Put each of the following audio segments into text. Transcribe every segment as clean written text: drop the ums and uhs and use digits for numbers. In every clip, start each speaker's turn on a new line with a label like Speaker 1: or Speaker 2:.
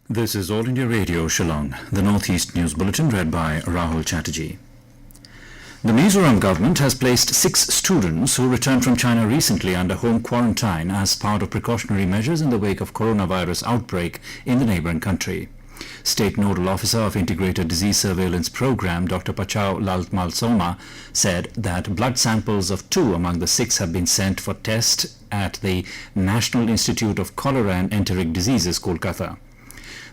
Speaker 1: This is All India Radio, Shillong, the Northeast News Bulletin read by Rahul Chatterjee. The Mizoram government has placed 6 students who returned from China recently under home quarantine as part of precautionary measures in the wake of coronavirus outbreak in the neighbouring country. State Nodal Officer of Integrated Disease Surveillance Program, Dr. Pachao Lalmalsoma, said that blood samples of 2 among the 6 have been sent for test at the National Institute of Cholera and Enteric Diseases, Kolkata.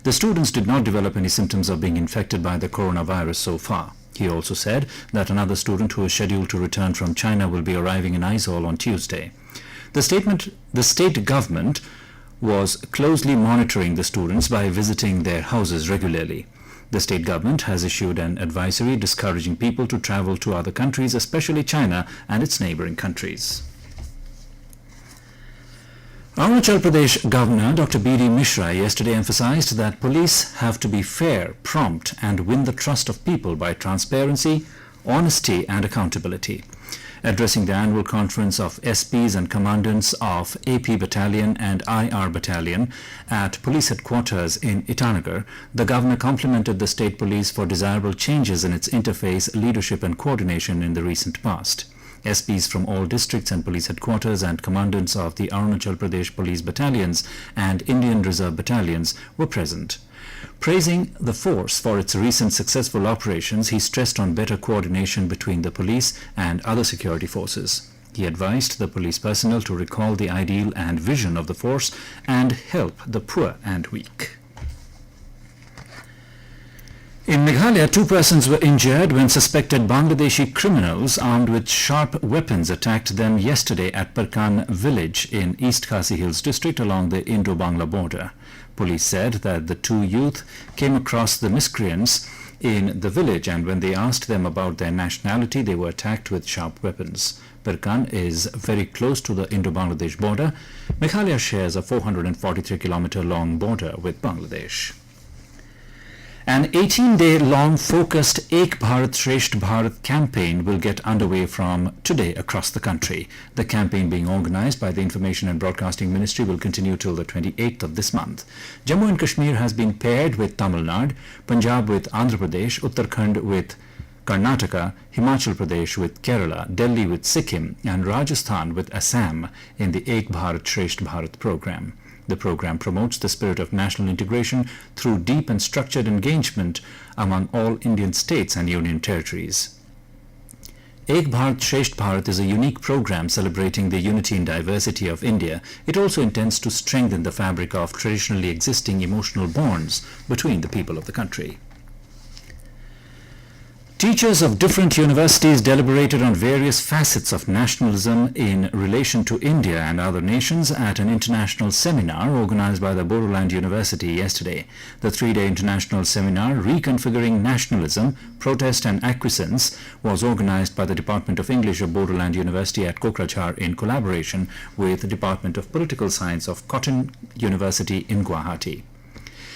Speaker 1: The students did not develop any symptoms of being infected by the coronavirus so far. He also said that another student who is scheduled to return from China will be arriving in Aizawl on Tuesday. The state government was closely monitoring the students by visiting their houses regularly. The state government has issued an advisory discouraging people to travel to other countries, especially China and its neighbouring countries. Arunachal Pradesh Governor Dr. B D Mishra yesterday emphasized that police have to be fair, prompt and win the trust of people by transparency, honesty and accountability. Addressing the annual conference of SPs and commandants of AP Battalion and IR Battalion at police headquarters in Itanagar, the governor complimented the state police for desirable changes in its interface, leadership and coordination in the recent past. SPs from all districts and police headquarters and commandants of the Arunachal Pradesh police battalions and Indian Reserve battalions were present. Praising the force for its recent successful operations, he stressed on better coordination between the police and other security forces. He advised the police personnel to recall the ideal and vision of the force and help the poor and weak. In Meghalaya, 2 persons were injured when suspected Bangladeshi criminals armed with sharp weapons attacked them yesterday at Pyrkan village in East Khasi Hills district along the Indo-Bangla border. Police said that the 2 youth came across the miscreants in the village, and when they asked them about their nationality, they were attacked with sharp weapons. Pyrkan is very close to the Indo-Bangladesh border. Meghalaya shares a 443-kilometer long border with Bangladesh. An 18-day-long focused Ek Bharat Shreshtha Bharat campaign will get underway from today across the country. The campaign, being organised by the Information and Broadcasting Ministry, will continue till the 28th of this month. Jammu and Kashmir has been paired with Tamil Nadu, Punjab with Andhra Pradesh, Uttarakhand with Karnataka, Himachal Pradesh with Kerala, Delhi with Sikkim and Rajasthan with Assam in the Ek Bharat Shreshtha Bharat program. The program promotes the spirit of national integration through deep and structured engagement among all Indian states and union territories. Ek Bharat Shreshtha Bharat is a unique program celebrating the unity and diversity of India. It also intends to strengthen the fabric of traditionally existing emotional bonds between the people of the country. Teachers of different universities deliberated on various facets of nationalism in relation to India and other nations at an international seminar organized by the Bodoland University yesterday. The 3-day international seminar, Reconfiguring Nationalism, Protest and Acquiescence, was organized by the Department of English of Bodoland University at Kokrajhar in collaboration with the Department of Political Science of Cotton University in Guwahati.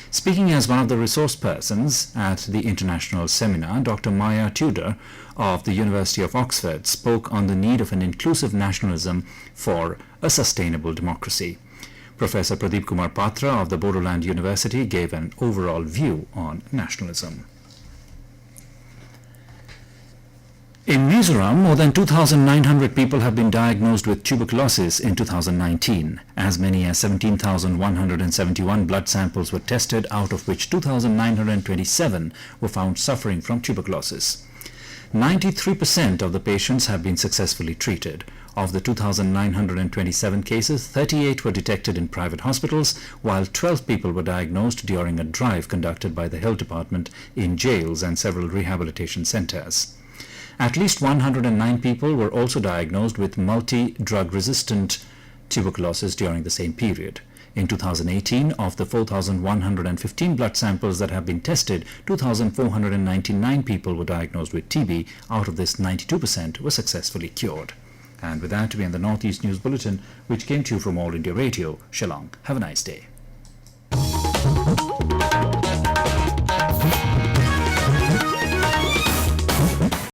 Speaker 1: Speaking as one of the resource persons at the international seminar, Dr. Maya Tudor of the University of Oxford spoke on the need of an inclusive nationalism for a sustainable democracy. Professor Pradeep Kumar Patra of the Bodoland University gave an overall view on nationalism. In Mizoram, more than 2,900 people have been diagnosed with tuberculosis in 2019. As many as 17,171 blood samples were tested, out of which 2,927 were found suffering from tuberculosis. 93% of the patients have been successfully treated. Of the 2,927 cases, 38 were detected in private hospitals, while 12 people were diagnosed during a drive conducted by the health department in jails and several rehabilitation centers. At least 109 people were also diagnosed with multi-drug resistant tuberculosis during the same period. In 2018, of the 4,115 blood samples that have been tested, 2,499 people were diagnosed with TB. Out of this, 92% were successfully cured. And with that, we end the Northeast News Bulletin, which came to you from All India Radio, Shillong. Have a nice day.